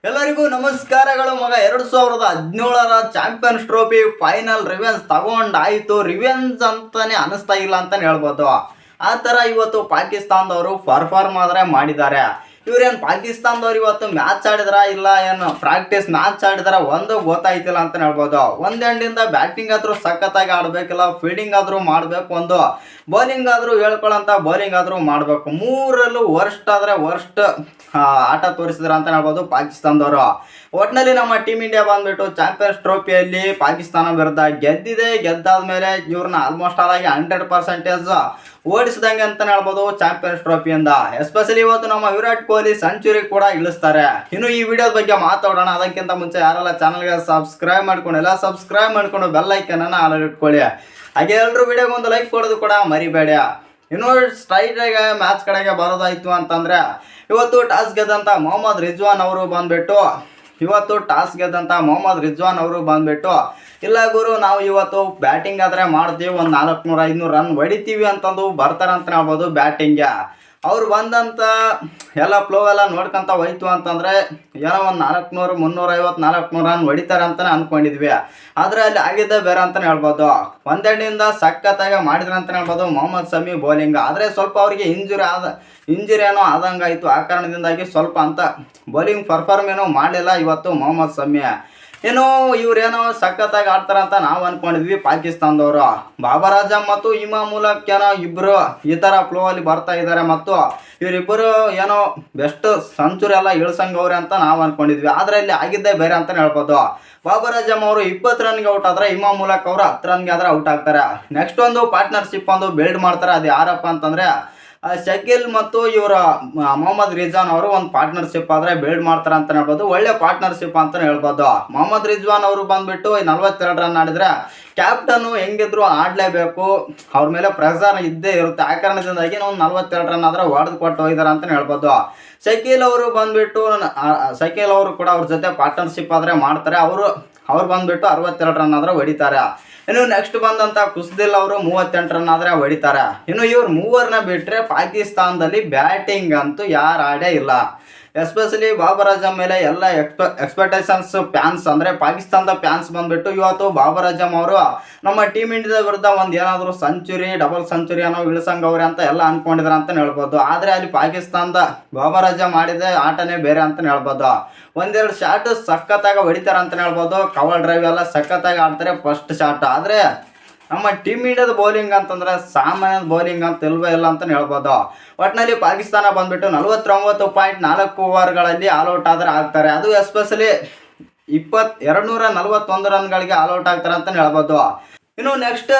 ಎಲ್ಲರಿಗೂ ನಮಸ್ಕಾರಗಳು ಮಗ. 2017ರ ಚಾಂಪಿಯನ್ಸ್ ಟ್ರೋಫಿ ಫೈನಲ್ ರಿವೆನ್ಸ್ ತಗೊಂಡಾಯಿತು. ರಿವೆನ್ಸ್ ಅಂತಾನೆ ಅನಿಸ್ತಾ ಇಲ್ಲ ಅಂತಾನೆ ಹೇಳ್ಬೋದು. ಆ ಥರ ಇವತ್ತು ಪಾಕಿಸ್ತಾನದವರು ಪರ್ಫಾರ್ಮ್ ಆದರೆ ಮಾಡಿದ್ದಾರೆ. ಇವ್ರೇನು ಪಾಕಿಸ್ತಾನದವ್ರು ಇವತ್ತು ಮ್ಯಾಚ್ ಆಡಿದ್ರ ಇಲ್ಲ ಏನು ಪ್ರಾಕ್ಟೀಸ್ ಮ್ಯಾಚ್ ಆಡಿದ್ರ ಒಂದು ಗೊತ್ತಾಯ್ತಿಲ್ಲ ಅಂತ ಹೇಳ್ಬೋದು. ಒಂದು ಎಂಡಿಂದ ಬ್ಯಾಟಿಂಗ್ ಆದರೂ ಸಖತ್ತಾಗಿ ಆಡಬೇಕಿಲ್ಲ, ಫೀಲ್ಡಿಂಗ್ ಆದರೂ ಮಾಡಬೇಕು, ಒಂದು ಬೌಲಿಂಗ್ ಆದರೂ ಹೇಳ್ಕೊಳ್ಳೋಂಥ ಬೌಲಿಂಗ್ ಆದರೂ ಮಾಡಬೇಕು. ಮೂರಲ್ಲೂ ವರ್ಸ್ಟ್ ಆದರೆ ವರ್ಸ್ಟ್ ಆಟ ತೋರಿಸಿದ್ರ ಅಂತ ಹೇಳ್ಬೋದು ಪಾಕಿಸ್ತಾನದವರು. ಒಟ್ಟಿನಲ್ಲಿ ನಮ್ಮ ಟೀಮ್ ಇಂಡಿಯಾ ಬಂದ್ಬಿಟ್ಟು ಚಾಂಪಿಯನ್ಸ್ ಟ್ರೋಫಿಯಲ್ಲಿ ಪಾಕಿಸ್ತಾನ ವಿರುದ್ಧ ಗೆದ್ದಿದೆ. ಗೆದ್ದಾದ್ಮೇಲೆ ಇವ್ರನ್ನ ಆಲ್ಮೋಸ್ಟ್ ಆಗಿ 100% ಓಡಿಸಿದಂಗೆ ಅಂತ ಹೇಳ್ಬೋದು ಚಾಂಪಿಯನ್ಸ್ ಟ್ರೋಫಿಯಿಂದ. ಎಸ್ಪೆಷಲಿ ಇವತ್ತು ನಮ್ಮ ವಿರಾಟ್ ಕೊಹ್ಲಿ ಸೆಂಚುರಿ ಕೂಡ ಇಳಿಸ್ತಾರೆ. ಇನ್ನು ಈ ವಿಡಿಯೋದ ಬಗ್ಗೆ ಮಾತಾಡೋಣ. ಅದಕ್ಕಿಂತ ಮುಂಚೆ ಯಾರೆಲ್ಲ ಚಾನಲ್ಗೆ ಸಬ್ಸ್ಕ್ರೈಬ್ ಮಾಡ್ಕೊಂಡು ಬೆಲ್ ಐಕನ್ ಅನ್ನು ಆಲ್ ಇಟ್ಕೊಳ್ಳಿ. ಹಾಗೆ ಎಲ್ಲರೂ ವಿಡಿಯೋಗೆ ಒಂದು ಲೈಕ್ ಕೊಡೋದು ಕೂಡ ಮರಿಬೇಡ. ಇನ್ನು ಸ್ಟ್ರೈಟ್ ಆಗಿ ಮ್ಯಾಚ್ ಕಡೆಗೆ ಬರೋದಾಯ್ತು ಅಂತಂದ್ರೆ ಇವತ್ತು ಟಾಸ್ ಗೆದ್ದಂಥ ಮೊಹಮ್ಮದ್ ರಿಜ್ವಾನ್ ಅವರು ಬಂದ್ಬಿಟ್ಟು ಇಲ್ಲ ಗುರು, ನಾವು ಇವತ್ತು ಬ್ಯಾಟಿಂಗ್ ಆದರೆ ಮಾಡ್ತೀವಿ, ಒಂದು 400-500 ರನ್ ಹೊಡಿತೀವಿ ಅಂತಂದು ಬರ್ತಾರಂತ ಹೇಳ್ಬೋದು ಬ್ಯಾಟಿಂಗ್ಗೆ. ಅವ್ರು ಬಂದಂಥ ಎಲ್ಲ ಫ್ಲೋ ಎಲ್ಲ ನೋಡ್ಕೊಂತ ಹೋಯ್ತು ಅಂತಂದರೆ ಏನೋ ಒಂದು 400, 350, 400 ರನ್ ಹೊಡಿತಾರೆ ಅಂತಲೇ ಅಂದ್ಕೊಂಡಿದ್ವಿ. ಆದರೆ ಅಲ್ಲಿ ಆಗಿದ್ದೇ ಬೇರೆ ಅಂತಲೇ ಹೇಳ್ಬೋದು. ಒಂದೆರಡಿಂದ ಸಖತ್ತಾಗಿ ಮಾಡಿದ್ರೆ ಅಂತಲೇ ಹೇಳ್ಬೋದು ಮೊಹಮ್ಮದ್ ಶಮಿ ಬೌಲಿಂಗ್. ಆದರೆ ಸ್ವಲ್ಪ ಅವರಿಗೆ ಇಂಜುರಿ ಏನೋ ಆದಂಗಾಯಿತು. ಆ ಕಾರಣದಿಂದಾಗಿ ಸ್ವಲ್ಪ ಅಂತ ಬೌಲಿಂಗ್ ಪರ್ಫಾರ್ಮ್ ಏನೋ ಮಾಡಲಿಲ್ಲ ಇವತ್ತು ಮೊಹಮ್ಮದ್ ಶಮಿ. ಏನೋ ಇವ್ರೇನೋ ಸಖತ್ತಾಗಿ ಆಡ್ತಾರಂತ ನಾವು ಅಂದ್ಕೊಂಡಿದ್ವಿ ಪಾಕಿಸ್ತಾನದವರು. ಬಾಬರ್ ಆಜಮ್ ಮತ್ತು ಇಮಾಮ್ ಉಲ್-ಹಕ್ ಏನೋ ಇಬ್ಬರು ಈ ಥರ ಫ್ಲೋ ಅಲ್ಲಿ ಬರ್ತಾ ಇದ್ದಾರೆ ಮತ್ತು ಇವರಿಬ್ಬರು ಏನೋ ಬೆಸ್ಟ್ ಸೆಂಚುರಿ ಎಲ್ಲ ಇಳ್ಸಂಗವ್ರೆ ಅಂತ ನಾವು ಅಂದ್ಕೊಂಡಿದ್ವಿ. ಆದರೆ ಇಲ್ಲಿ ಆಗಿದ್ದೇ ಬೇರೆ ಅಂತಲೇ ಹೇಳ್ಬೋದು. ಬಾಬರ್ ಆಜಮ್ ಅವರು 20 ರನ್ಗೆ ಔಟ್ ಆದರೆ ಇಮಾಮ್ ಉಲ್-ಹಕ್ ಅವರು 10 ರನ್ಗೆ ಆದರೆ ಔಟ್ ಆಗ್ತಾರೆ. ನೆಕ್ಸ್ಟ್ ಒಂದು ಪಾರ್ಟ್ನರ್ಶಿಪ್ ಒಂದು ಬಿಲ್ಡ್ ಮಾಡ್ತಾರೆ. ಅದು ಯಾರಪ್ಪ ಅಂತಂದರೆ ಶಕೀಲ್ ಮತ್ತು ಇವರ ಮೊಹಮ್ಮದ್ ರಿಜ್ವಾನ್ ಅವರು ಒಂದು ಪಾರ್ಟ್ನರ್ಶಿಪ್ ಆದರೆ ಬಿಲ್ಡ್ ಮಾಡ್ತಾರೆ ಅಂತ ಹೇಳ್ಬೋದು. ಒಳ್ಳೆ ಪಾರ್ಟ್ನರ್ಶಿಪ್ ಅಂತಲೇ ಹೇಳ್ಬೋದು. ಮೊಹಮ್ಮದ್ ರಿಜ್ವಾನ್ ಅವರು ಬಂದ್ಬಿಟ್ಟು 42 ರನ್ ಆಡಿದ್ರೆ ಕ್ಯಾಪ್ಟನ್ನು ಹೆಂಗಿದ್ರು ಆಡಲೇಬೇಕು, ಅವ್ರ ಮೇಲೆ ಪ್ರೆಷರ್ ಇದ್ದೇ ಇರುತ್ತೆ. ಆ ಕಾರಣದಿಂದಾಗಿ ನಾವು 42 ರನ್ ಆದರೆ ಹೊಡೆದು ಕೊಟ್ಟು ಹೋಗಿದ್ದಾರೆ ಅಂತಲೇ ಹೇಳ್ಬೋದು. ಶಕೀಲ್ ಅವರು ಕೂಡ ಅವ್ರ ಜೊತೆ ಪಾರ್ಟ್ನರ್ಶಿಪ್ ಆದರೆ ಮಾಡ್ತಾರೆ. ಅವ್ರು ಬಂದ್ಬಿಟ್ಟು 62 ರನ್ ಆದರೆ ಹೊಡಿತಾರೆ. ಇನ್ನು ನೆಕ್ಸ್ಟ್ ಬಂದಂಥ ಕುಸ್ದಿಲ್ ಅವರು 38 ರನ್ ಆದರೆ ಹೊಡಿತಾರೆ. ಇನ್ನು ಇವ್ರು ಮೂವರನ್ನ ಬಿಟ್ಟರೆ ಪಾಕಿಸ್ತಾನದಲ್ಲಿ ಬ್ಯಾಟಿಂಗ್ ಅಂತೂ ಯಾರು ಆಡೇ ಇಲ್ಲ. ಎಸ್ಪೆಷಲಿ ಬಾಬರ್ ಆಜಮ್ ಮೇಲೆ ಎಲ್ಲ ಎಕ್ಸ್ಪೆಕ್ಟೇಷನ್ಸ್ ಫ್ಯಾನ್ಸ್ ಅಂದರೆ ಪಾಕಿಸ್ತಾನದ ಫ್ಯಾನ್ಸ್ ಬಂದ್ಬಿಟ್ಟು ಇವತ್ತು ಬಾಬರ್ ಆಜಮ್ ಅವರು ನಮ್ಮ ಟೀಮ್ ಇಂಡಿಯಾದ ವಿರುದ್ಧ ಒಂದು ಏನಾದರೂ ಡಬಲ್ ಸೆಂಚುರಿ ಏನೋ ಇಳಿಸಂಗವ್ರೆ ಅಂತ ಎಲ್ಲ ಅಂದ್ಕೊಂಡಿದ್ದಾರೆ ಅಂತಲೇ ಹೇಳ್ಬೋದು. ಆದರೆ ಅಲ್ಲಿ ಪಾಕಿಸ್ತಾನದ ಬಾಬರ್ ಆಜಮ್ ಮಾಡಿದ ಆಟನೇ ಬೇರೆ ಅಂತಲೇ ಹೇಳ್ಬೋದು. ಒಂದೆರಡು ಶಾಟ್ ಸಖತ್ತಾಗಿ ಹೊಡಿತಾರೆ ಅಂತಲೇ ಹೇಳ್ಬೋದು. ಕವರ್ ಡ್ರೈವ್ ಎಲ್ಲ ಸಖತ್ತಾಗಿ ಆಡ್ತಾರೆ ಫಸ್ಟ್ ಶಾಟ್. ಆದರೆ ನಮ್ಮ ಟೀಮ್ ಇಂಡಿಯಾದ ಬೌಲಿಂಗ್ ಅಂತಂದ್ರೆ ಸಾಮಾನ್ಯದ ಬೌಲಿಂಗ್ ಅಂತ ಇಲ್ವೇ ಇಲ್ಲ ಅಂತಲೇ ಹೇಳ್ಬೋದು. ಒಟ್ಟಿನಲ್ಲಿ ಪಾಕಿಸ್ತಾನ ಬಂದ್ಬಿಟ್ಟು 49.4 ಓವರ್ಗಳಲ್ಲಿ ಆಲ್ಔಟ್ ಆದರೆ ಆಗ್ತಾರೆ. ಅದು ಎಸ್ಪೆಷಲಿ 241 ರನ್ಗಳಿಗೆ ಆಲ್ಔಟ್ ಆಗ್ತಾರೆ ಅಂತಲೇ ಹೇಳ್ಬೋದು. ಇನ್ನು ನೆಕ್ಸ್ಟ್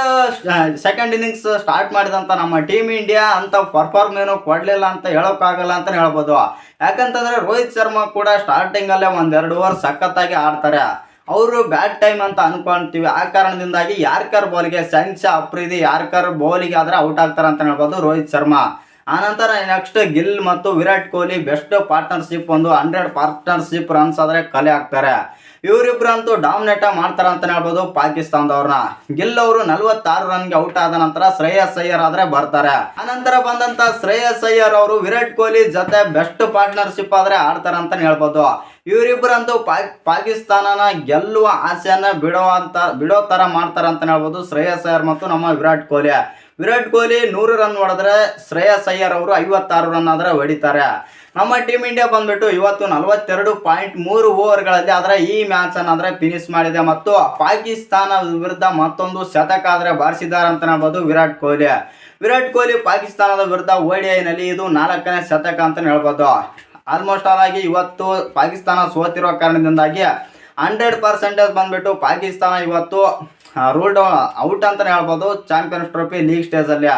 ಸೆಕೆಂಡ್ ಇನ್ನಿಂಗ್ಸ್ ಸ್ಟಾರ್ಟ್ ಮಾಡಿದಂಥ ನಮ್ಮ ಟೀಮ್ ಇಂಡಿಯಾ ಅಂತ ಪರ್ಫಾರ್ಮ್ ಏನೋ ಕೊಡಲಿಲ್ಲ ಅಂತ ಹೇಳೋಕ್ಕಾಗಲ್ಲ ಅಂತಲೇ ಹೇಳ್ಬೋದು. ಯಾಕಂತಂದರೆ ರೋಹಿತ್ ಶರ್ಮಾ ಕೂಡ ಸ್ಟಾರ್ಟಿಂಗಲ್ಲೇ 1-2 ಓವರ್ ಸಖತ್ತಾಗಿ ಆಡ್ತಾರೆ. ಅವರು ಬ್ಯಾಡ್ ಟೈಮ್ ಅಂತ ಅನ್ಕೊಂತೀವಿ. ಆ ಕಾರಣದಿಂದಾಗಿ ಯಾರ್ಕರ್ ಬೌಲಿಗೆ ಶಹನ್ಶಾ ಅಫ್ರಿದಿ ಯಾರ್ಕರ್ ಬೌಲಿಗೆ ಆದರೆ ಔಟ್ ಆಗ್ತಾರೆ ಅಂತ ಹೇಳ್ಬೋದು ರೋಹಿತ್ ಶರ್ಮಾ. ಆನಂತರ ನೆಕ್ಸ್ಟ್ ಗಿಲ್ ಮತ್ತು ವಿರಾಟ್ ಕೊಹ್ಲಿ ಬೆಸ್ಟ್ ಪಾರ್ಟ್ನರ್ಶಿಪ್, ಒಂದು 100 ಪಾರ್ಟ್ನರ್ಶಿಪ್ ರನ್ಸ್ ಆದರೆ ಕಲೆ ಆಗ್ತಾರೆ. ಇವರಿಬ್ಬರಂತೂ ಡಾಮಿನೇಟ್ ಮಾಡ್ತಾರೆ ಅಂತ ಹೇಳ್ಬೋದು ಪಾಕಿಸ್ತಾನದವ್ರನ್ನ. ಗಿಲ್ ಅವರು 46 ರನ್ಗೆ ಔಟ್ ಆದ ನಂತರ ಶ್ರೇಯಸ್ ಅಯ್ಯರ್ ಆದರೆ ಬರ್ತಾರೆ. ಆನಂತರ ಬಂದಂಥ ಶ್ರೇಯಸ್ ಅಯ್ಯರ್ ಅವರು ವಿರಾಟ್ ಕೊಹ್ಲಿ ಜೊತೆ ಬೆಸ್ಟ್ ಪಾರ್ಟ್ನರ್ಶಿಪ್ ಆದರೆ ಆಡ್ತಾರೆ ಅಂತ ಹೇಳ್ಬೋದು. ಇವರಿಬ್ಬರಂತೂ ಪಾಕಿಸ್ತಾನನ ಗೆಲ್ಲುವ ಆಸೆಯನ್ನ ಬಿಡೋ ಥರ ಮಾಡ್ತಾರೆ ಅಂತ ಹೇಳ್ಬೋದು ಶ್ರೇಯಸ್ ಅಯ್ಯರ್ ಮತ್ತು ನಮ್ಮ ವಿರಾಟ್ ಕೊಹ್ಲಿ. 100 ರನ್ ಹೊಡೆದ್ರೆ ಶ್ರೇಯಸ್ ಅಯ್ಯರ್ ಅವರು 56 ರನ್ ಆದರೆ ಹೊಡಿತಾರೆ. ನಮ್ಮ ಟೀಮ್ ಇಂಡಿಯಾ ಬಂದ್ಬಿಟ್ಟು ಇವತ್ತು 42.3 ಓವರ್ಗಳಲ್ಲಿ ಆದರೆ ಈ ಮ್ಯಾಚನ್ನು ಅಂದರೆ ಫಿನಿಶ್ ಮಾಡಿದೆ ಮತ್ತು ಪಾಕಿಸ್ತಾನ ವಿರುದ್ಧ ಮತ್ತೊಂದು ಶತಕ ಆದರೆ ಬಾರಿಸಿದ್ದಾರೆ ಅಂತ ಹೇಳ್ಬೋದು ವಿರಾಟ್ ಕೊಹ್ಲಿ ಪಾಕಿಸ್ತಾನದ ವಿರುದ್ಧ ODIನಲ್ಲಿ ಇದು 4ನೇ ಶತಕ ಅಂತಲೇ ಹೇಳ್ಬೋದು. ಆಲ್ಮೋಸ್ಟ್ ಆಗಿ ಇವತ್ತು ಪಾಕಿಸ್ತಾನ ಸೋತಿರೋ ಕಾರಣದಿಂದಾಗಿ 100% ಬಂದ್ಬಿಟ್ಟು ಪಾಕಿಸ್ತಾನ ಇವತ್ತು ರೂಲ್ಡ್ ಔಟ್ ಅಂತಲೇ ಹೇಳ್ಬೋದು ಚಾಂಪಿಯನ್ಸ್ ಟ್ರೋಫಿ ಲೀಗ್ ಸ್ಟೇಜಲ್ಲಿ.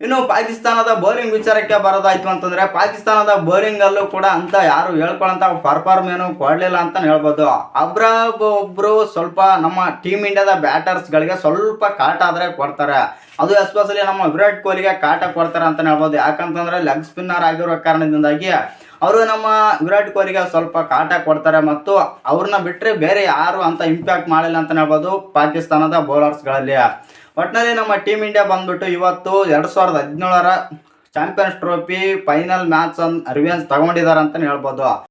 ಇನ್ನು ಪಾಕಿಸ್ತಾನದ ಬೌಲಿಂಗ್ ವಿಚಾರಕ್ಕೆ ಬರೋದಾಯ್ತು ಅಂತಂದರೆ ಪಾಕಿಸ್ತಾನದ ಬೌಲಿಂಗಲ್ಲೂ ಕೂಡ ಅಂತ ಯಾರು ಹೇಳ್ಕೊಳ್ಳೋಂಥ ಪರ್ಫಾರ್ಮ್ ಏನು ಕೊಡಲಿಲ್ಲ ಅಂತಲೇ ಹೇಳ್ಬೋದು. ಒಬ್ಬರು ಸ್ವಲ್ಪ ನಮ್ಮ ಟೀಮ್ ಇಂಡಿಯಾದ ಬ್ಯಾಟರ್ಸ್ಗಳಿಗೆ ಸ್ವಲ್ಪ ಕಾಟ ಆದರೆ ಕೊಡ್ತಾರೆ. ಅದು ಎಸ್ಪೆಷಲಿ ನಮ್ಮ ವಿರಾಟ್ ಕೊಹ್ಲಿಗೆ ಕಾಟ ಕೊಡ್ತಾರೆ ಅಂತಲೇ ಹೇಳ್ಬೋದು. ಯಾಕಂತಂದರೆ ಲೆಗ್ ಸ್ಪಿನ್ನರ್ ಆಗಿರೋ ಕಾರಣದಿಂದಾಗಿ ಅವರು ನಮ್ಮ ವಿರಾಟ್ ಕೊಹ್ಲಿಗೆ ಸ್ವಲ್ಪ ಕಾಟ ಕೊಡ್ತಾರೆ ಮತ್ತು ಅವ್ರನ್ನ ಬಿಟ್ಟರೆ ಬೇರೆ ಯಾರು ಅಂತ ಇಂಪ್ಯಾಕ್ಟ್ ಮಾಡಿಲ್ಲ ಅಂತಲೇ ಹೇಳ್ಬೋದು ಪಾಕಿಸ್ತಾನದ ಬೌಲರ್ಸ್ಗಳಲ್ಲಿ. ಒಟ್ಟಿನಲ್ಲಿ ನಮ್ಮ ಟೀಮ್ ಇಂಡಿಯಾ ಬಂದ್ಬಿಟ್ಟು ಇವತ್ತು 2017ರ champions trophy final match revenge ತಗೊಂಡಿದ್ದಾರೆ ಅಂತಲೇ ಹೇಳ್ಬೋದು.